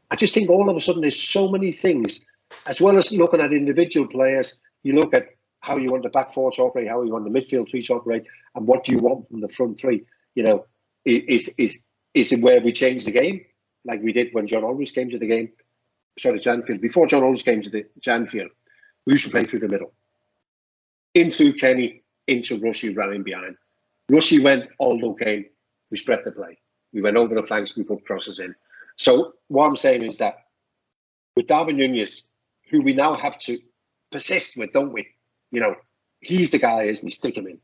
I just think all of a sudden there's so many things, as well as looking at individual players. You look at how you want the back four to operate, how you want the midfield three to operate, and what do you want from the front three. You know, is it where we change the game, like we did when John Aldridge came to the game? Sorry, to Anfield. Before John Aldridge came to Anfield, we used to play through the middle. In through Kenny, into Rushy, ran in behind. Rushy went, Aldo came, we spread the play. We went over the flanks, we put crosses in. So what I'm saying is that with Darwin Núñez, who we now have to persist with, don't we? You know, he's the guy, isn't he? Stick him in.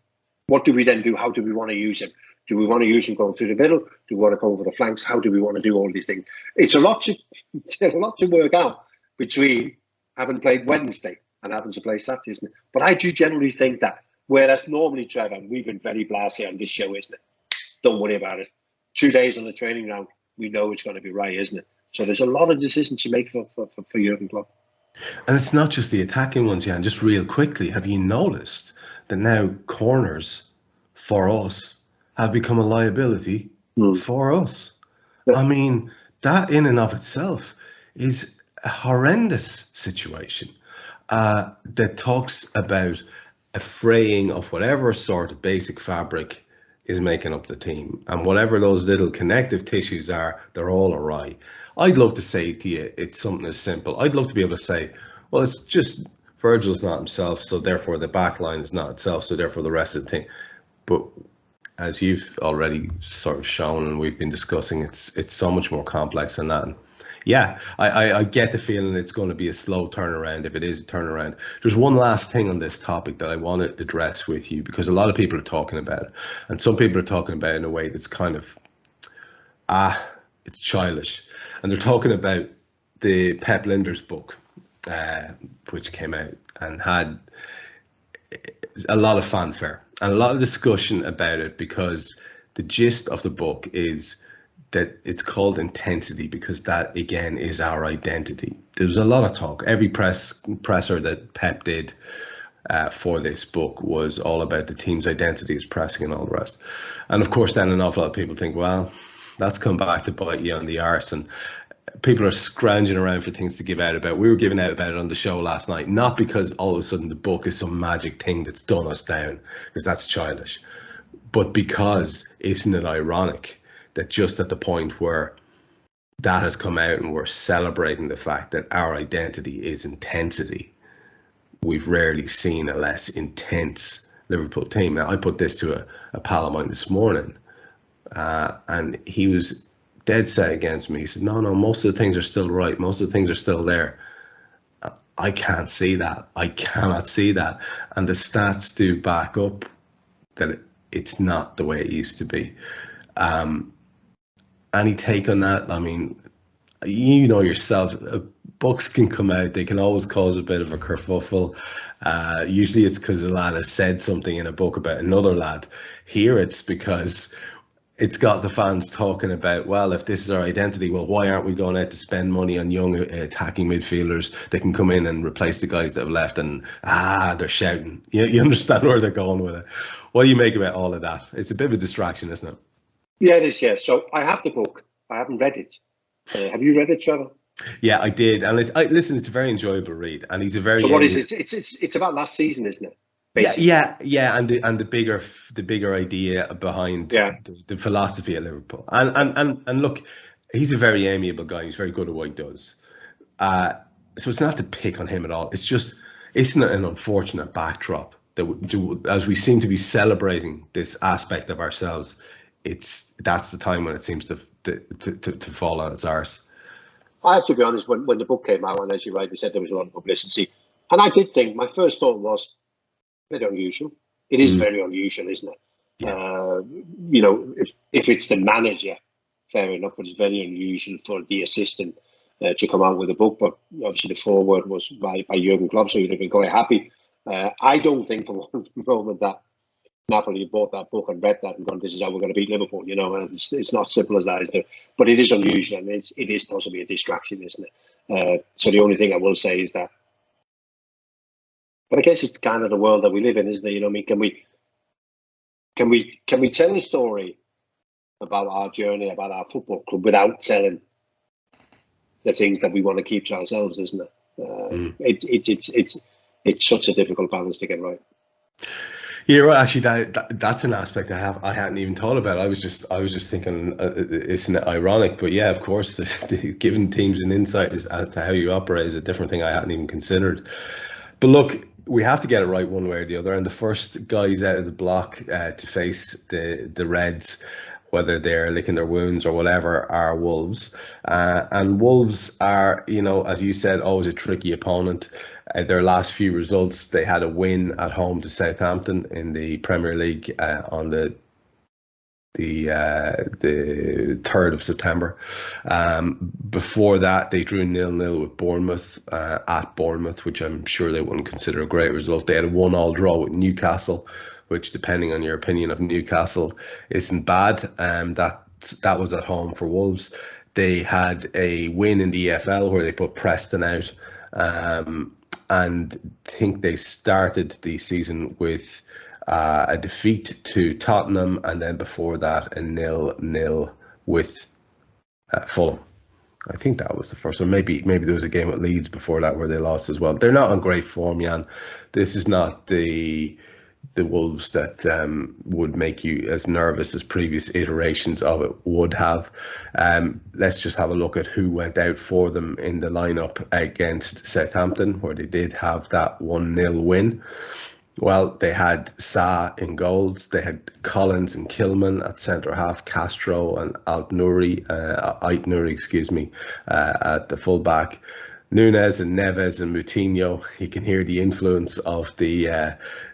What do we then do? How do we want to use him? Do we want to use him going through the middle? Do we want to go over the flanks? How do we want to do all these things? It's a lot to work out between having played Wednesday and having to play Saturday, isn't it? But I do generally think that, whereas normally, Trevor, we've been very blasé on this show, isn't it? Don't worry about it. 2 days on the training ground, we know it's going to be right, isn't it? So there's a lot of decisions to make for Jürgen Klopp. And it's not just the attacking ones, Jan. Just real quickly, have you noticed that now corners for us have become a liability for us? Yeah. I mean, that in and of itself is a horrendous situation that talks about a fraying of whatever sort of basic fabric is making up the team, and whatever those little connective tissues are, they're all awry. I'd love to say to you, it's something as simple. I'd love to be able to say, well, it's just Virgil's not himself, so therefore the back line is not itself, so therefore the rest of the thing. But as you've already sort of shown and we've been discussing, it's so much more complex than that. And yeah, I get the feeling it's going to be a slow turnaround if it is a turnaround. There's one last thing on this topic that I want to address with you, because a lot of people are talking about it, and some people are talking about it in a way that's kind of, it's childish. And they're talking about the Pep Lijnders book, which came out and had a lot of fanfare and a lot of discussion about it, because the gist of the book is that it's called intensity because that, again, is our identity. There was a lot of talk. Every presser that Pep did for this book was all about the team's identity as pressing and all the rest. And of course, then an awful lot of people think, well, that's come back to bite you on the arse, and people are scrounging around for things to give out about. We were giving out about it on the show last night, not because all of a sudden the book is some magic thing that's done us down, because that's childish, but because, isn't it ironic that just at the point where that has come out and we're celebrating the fact that our identity is intensity, we've rarely seen a less intense Liverpool team. Now, I put this to a pal of mine this morning, and he was dead set against me. He said, no, most of the things are still right. Most of the things are still there. I can't see that. I cannot see that. And the stats do back up that it's not the way it used to be. Any take on that? I mean, you know yourself, books can come out, they can always cause a bit of a kerfuffle. Usually it's because a lad has said something in a book about another lad. Here it's because it's got the fans talking about, well, if this is our identity, well, why aren't we going out to spend money on young attacking midfielders that can come in and replace the guys that have left? And they're shouting. You understand where they're going with it. What do you make about all of that? It's a bit of a distraction, isn't it? Yeah, it is. Yeah. So I have the book. I haven't read it. Have you read it, Trevor? Yeah, I did, and listen. It's a very enjoyable read, and he's a very. So what is it? It's about last season, isn't it? Basically. Yeah, and the bigger idea behind the philosophy of Liverpool, and look, he's a very amiable guy. He's very good at what he does. So it's not to pick on him at all. It's just, isn't it an unfortunate backdrop that as we seem to be celebrating this aspect of ourselves, that's the time when it seems to fall on its arse. I have to be honest, when the book came out, and as you rightly said, there was a lot of publicity, and I did think, my first thought was, very unusual. It is very unusual, isn't it? Yeah. If it's the manager, fair enough, but it's very unusual for the assistant to come out with a book. But obviously the foreword was by Jürgen Klopp, so you'd have been quite happy. I don't think for one moment that Napoli bought that book and read that and gone, this is how we're going to beat Liverpool, and it's not simple as that, is it? But it is unusual, and it is possibly a distraction, isn't it? So the only thing I will say is that, but I guess it's kind of the world that we live in, isn't it? I mean, can we tell a story about our journey, about our football club, without telling the things that we want to keep to ourselves, isn't it? It's such a difficult balance to get right. Yeah, well, actually, that's an aspect I hadn't even thought about. I was just thinking, isn't it ironic? But yeah, of course, giving teams an insight as to how you operate is a different thing I hadn't even considered. But look, we have to get it right one way or the other. And the first guys out of the block to face the Reds, whether they're licking their wounds or whatever, are Wolves. And Wolves are, as you said, always a tricky opponent. Their last few results, they had a win at home to Southampton in the Premier League on the 3rd of September. Before that, they drew 0-0 with Bournemouth at Bournemouth, which I'm sure they wouldn't consider a great result. They had a 1-1 draw with Newcastle, which, depending on your opinion of Newcastle, isn't bad. That was at home for Wolves. They had a win in the EFL where they put Preston out, and I think they started the season with a defeat to Tottenham, and then before that a 0-0 with Fulham. I think that was the first one. Maybe there was a game at Leeds before that where they lost as well. They're not on great form, Jan. This is not the Wolves that would make you as nervous as previous iterations of it would have. Let's just have a look at who went out for them in the lineup against Southampton, where they did have that 1-0 win. Well, they had Sa in goals. They had Collins and Kilman at centre half, Castro and Ait-Nouri, at the full back. Nunes and Neves and Moutinho. You can hear the influence of the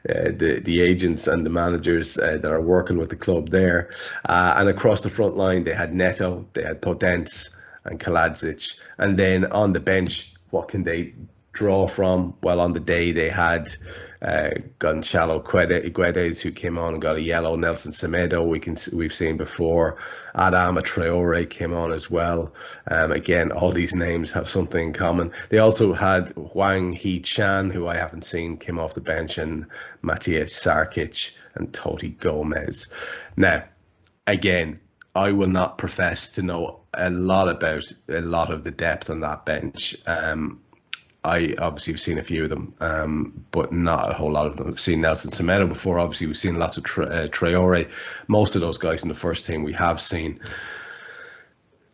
agents and the managers that are working with the club there. And across the front line, they had Neto, they had Podence and Kaladzic. And then on the bench, what can they draw from? Well, on the day they had Gonçalo Guedes, who came on and got a yellow. Nelson Semedo, we've seen before. Adama Traore came on as well. Again, all these names have something in common. They also had Hwang Hee-chan, who I haven't seen, came off the bench, and Matthias Sarkic and Toti Gomez. Now, again, I will not profess to know a lot about a lot of the depth on that bench. I obviously have seen a few of them, but not a whole lot of them. I've seen Nelson Semedo before. Obviously, we've seen lots of Traore. Most of those guys in the first team we have seen.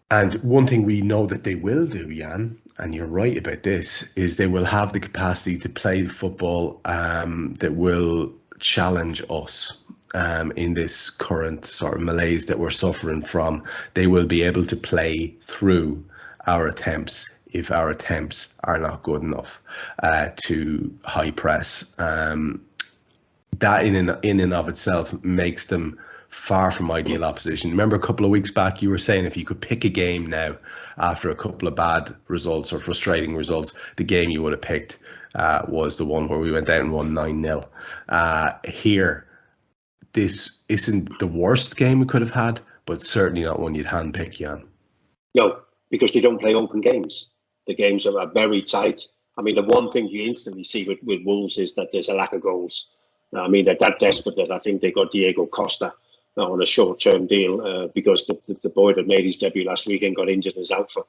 And one thing we know that they will do, Jan, and you're right about this, is they will have the capacity to play the football that will challenge us in this current sort of malaise that we're suffering from. They will be able to play through our attempts if our attempts are not good enough to high press. that in and of itself makes them far from ideal opposition. Remember a couple of weeks back you were saying if you could pick a game now after a couple of bad results or frustrating results, the game you would have picked was the one where we went out and won 9-0. Here, this isn't the worst game we could have had, but certainly not one you'd handpick, Jan. No, because they don't play open games. The games are very tight. I mean, the one thing you instantly see with Wolves is that there's a lack of goals. I mean, they're that desperate that I think they got Diego Costa on a short-term deal because the boy that made his debut last weekend got injured and is out for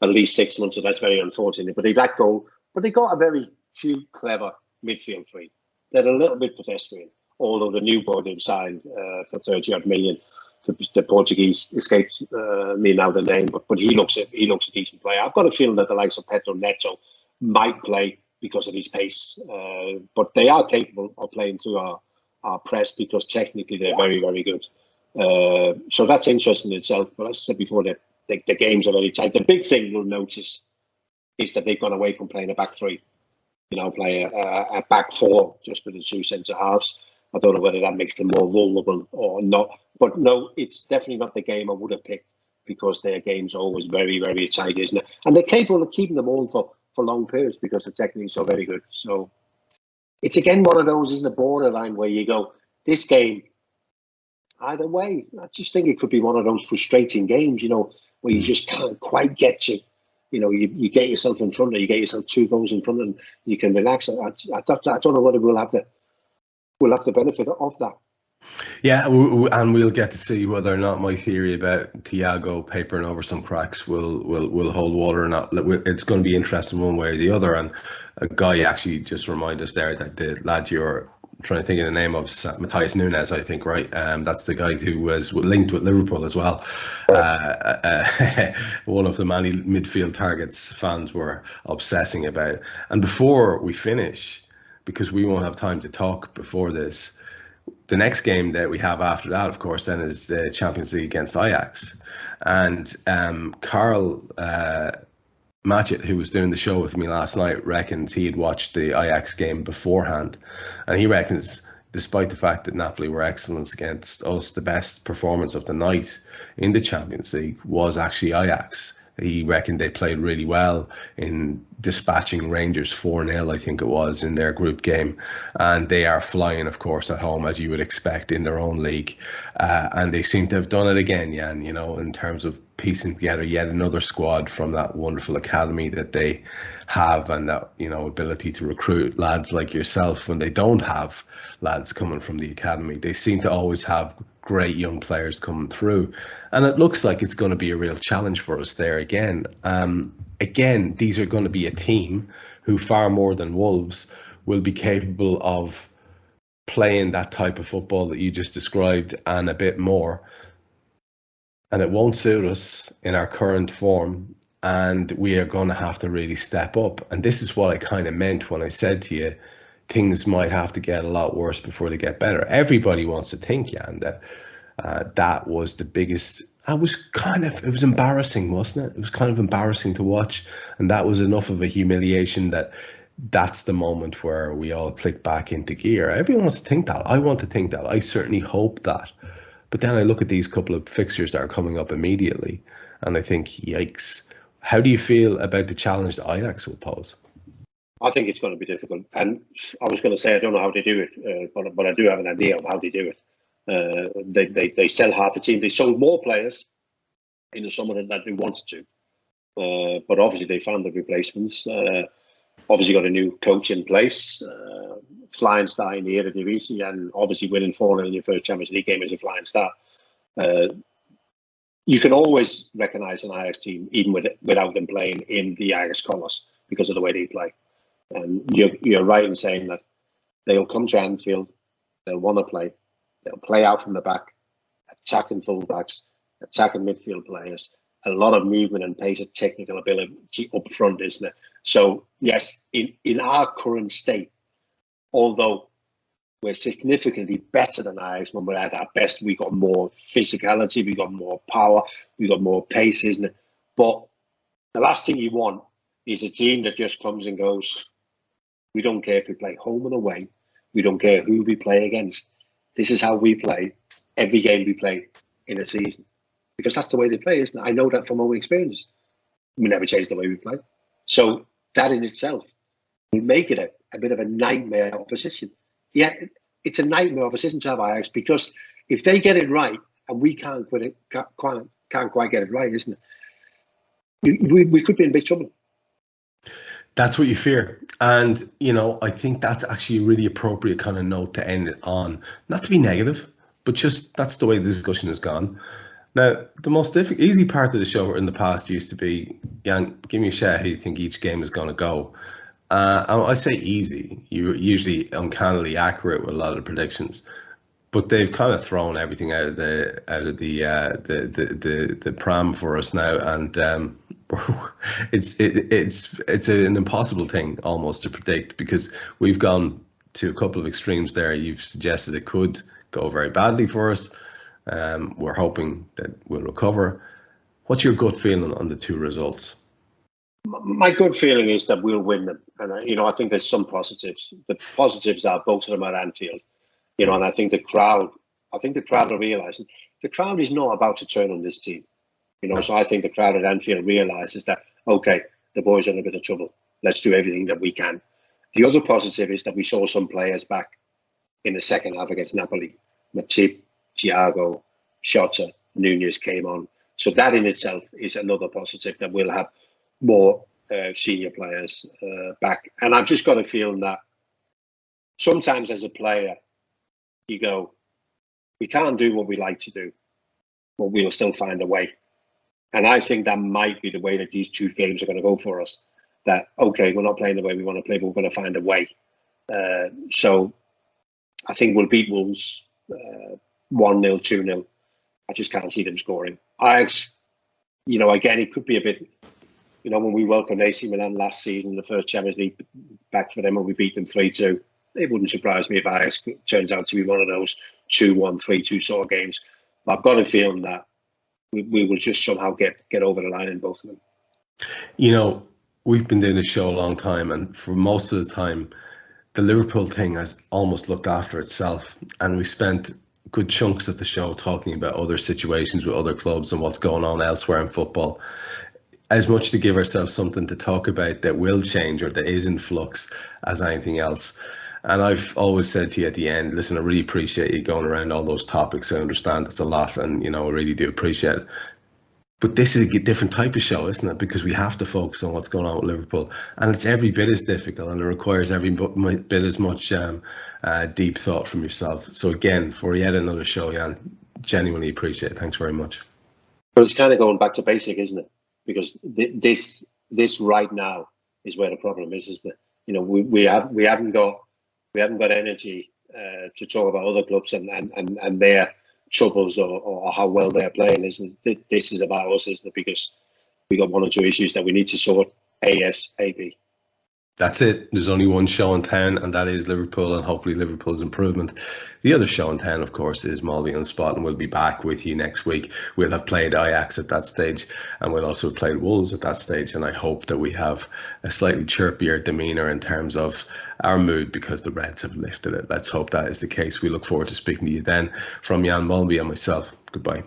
at least 6 months, so that's very unfortunate. But they lack goal. But they got a very cute, clever midfield three. They're a little bit pedestrian, although the new boy they've signed for 30-odd million, the Portuguese escapes me now the name, but he looks a decent player. I've got a feeling that the likes of Pedro Neto might play because of his pace, but they are capable of playing through our press because technically they're very, very good. So that's interesting in itself. But as I said before, the games are very tight. The big thing you'll notice is that they've gone away from playing a back three, play a back four just with the two centre halves. I don't know whether that makes them more vulnerable or not. But no, it's definitely not the game I would have picked because their games are always very, very tight, isn't it? And they're capable of keeping them on for long periods because the techniques are very good. So it's again one of those, isn't it, borderline where you go, this game, either way, I just think it could be one of those frustrating games, where you just can't quite get to. You get yourself in front, or you get yourself 2 goals in front, and you can relax. I don't know whether we'll have the benefit of that. Yeah, and we'll get to see whether or not my theory about Thiago papering over some cracks will hold water or not. It's going to be interesting one way or the other. And a guy actually just reminded us there that the lad you're trying to think of the name of, Matthias Nunes, I think, right? That's the guy who was linked with Liverpool as well. One of the many midfield targets fans were obsessing about. And before we finish, because we won't have time to talk before this, the next game that we have after that, of course, then is the Champions League against Ajax. And Carl Matchett, who was doing the show with me last night, reckons he had watched the Ajax game beforehand. And he reckons, despite the fact that Napoli were excellent against us, the best performance of the night in the Champions League was actually Ajax. He reckoned they played really well in dispatching Rangers 4-0, I think it was, in their group game. And they are flying, of course, at home, as you would expect, in their own league. And they seem to have done it again, Jan, in terms of piecing together yet another squad from that wonderful academy that they have, and that, ability to recruit lads like yourself when they don't have lads coming from the academy. They seem to always have great young players coming through. And it looks like it's going to be a real challenge for us there again. Again, these are going to be a team who, far more than Wolves, will be capable of playing that type of football that you just described and a bit more. And it won't suit us in our current form. And we are going to have to really step up. And this is what I kind of meant when I said to you, things might have to get a lot worse before they get better. Everybody wants to think, Jan, that that was the biggest. It was embarrassing, wasn't it? It was kind of embarrassing to watch. And that was enough of a humiliation that that's the moment where we all click back into gear. Everyone wants to think that. I want to think that. I certainly hope that. But then I look at these couple of fixtures that are coming up immediately, and I think, yikes. How do you feel about the challenge that Ajax will pose? I think it's going to be difficult. And I was going to say, I don't know how they do it, but I do have an idea of how they do it. They sell half a team. They sold more players in the summer than they wanted to. But obviously they found the replacements. Obviously got a new coach in place. Flying star in the Eredivisie, and obviously winning 4-0 in your first Champions League game is a flying star. You can always recognise an Ajax team even without them playing in the Ajax colours because of the way they play. And you're right in saying that they'll come to Anfield, they'll want to play, they'll play out from the back, attacking fullbacks, attacking midfield players, a lot of movement and pace and technical ability up front, isn't it? So yes, in our current state, although we're significantly better than Ajax when we're at our best, we got more physicality, we got more power, we got more pace, isn't it? But the last thing you want is a team that just comes and goes. We don't care if we play home and away. We don't care who we play against. This is how we play every game we play in a season. Because that's the way they play, isn't it? I know that from own experience. We never change the way we play. So that in itself will make it a bit of a nightmare opposition. Yeah, it's a nightmare opposition to have Ajax, because if they get it right and we can't quite get it right, isn't it? We could be in big trouble. That's what you fear. And, I think that's actually a really appropriate kind of note to end it on. Not to be negative, but just that's the way the discussion has gone. Now, the most easy part of the show in the past used to be, Jan, give me a shout how you think each game is going to go. And I say easy. You're usually uncannily accurate with a lot of the predictions, but they've kind of thrown everything out of the pram for us now, and it's an impossible thing almost to predict, because we've gone to a couple of extremes there. You've suggested it could go very badly for us. We're hoping that we'll recover. What's your gut feeling on the two results? My gut feeling is that we'll win them, and I think there's some positives. The positives are both of them at Anfield, and I think the crowd will realise it. The crowd is not about to turn on this team, So I think the crowd at Anfield realises that, okay, the boys are in a bit of trouble. Let's do everything that we can. The other positive is that we saw some players back in the second half against Napoli. Matip, Thiago, Shota, Nunez came on. So that in itself is another positive, that we'll have more senior players back. And I've just got a feeling that sometimes as a player, you go, we can't do what we like to do, but we'll still find a way. And I think that might be the way that these two games are going to go for us. That, okay, we're not playing the way we want to play, but we're going to find a way. So I think we'll beat Wolves 1-0, 2-0. I just can't see them scoring. Ajax, again, it could be a bit, when we welcomed AC Milan last season, the first Champions League back for them, and we beat them 3-2. It wouldn't surprise me if Ajax turns out to be one of those 2-1, 3-2 sort of games. But I've got a feeling that we will just somehow get over the line in both of them. We've been doing this show a long time, and for most of the time, the Liverpool thing has almost looked after itself. And we spent good chunks of the show talking about other situations with other clubs and what's going on elsewhere in football, as much to give ourselves something to talk about that will change or that is in flux as anything else. And I've always said to you at the end, listen, I really appreciate you going around all those topics. I understand it's a lot, and I really do appreciate it. But this is a different type of show, isn't it? Because we have to focus on what's going on with Liverpool, and it's every bit as difficult, and it requires every bit as much deep thought from yourself. So again, for yet another show, Jan, genuinely appreciate it. Thanks very much. But it's kind of going back to basic, isn't it? Because this right now is where the problem is that we haven't got energy to talk about other clubs and their troubles or how well they're playing. Isn't it? This is about us, isn't it? Because we got one or two issues that we need to sort ASAP. That's it. There's only one show in town, and that is Liverpool, and hopefully Liverpool's improvement. The other show in town, of course, is Molby on Spot, and we'll be back with you next week. We'll have played Ajax at that stage, and we'll also have played Wolves at that stage, and I hope that we have a slightly chirpier demeanour in terms of our mood, because the Reds have lifted it. Let's hope that is the case. We look forward to speaking to you then. From Jan Molby and myself, goodbye.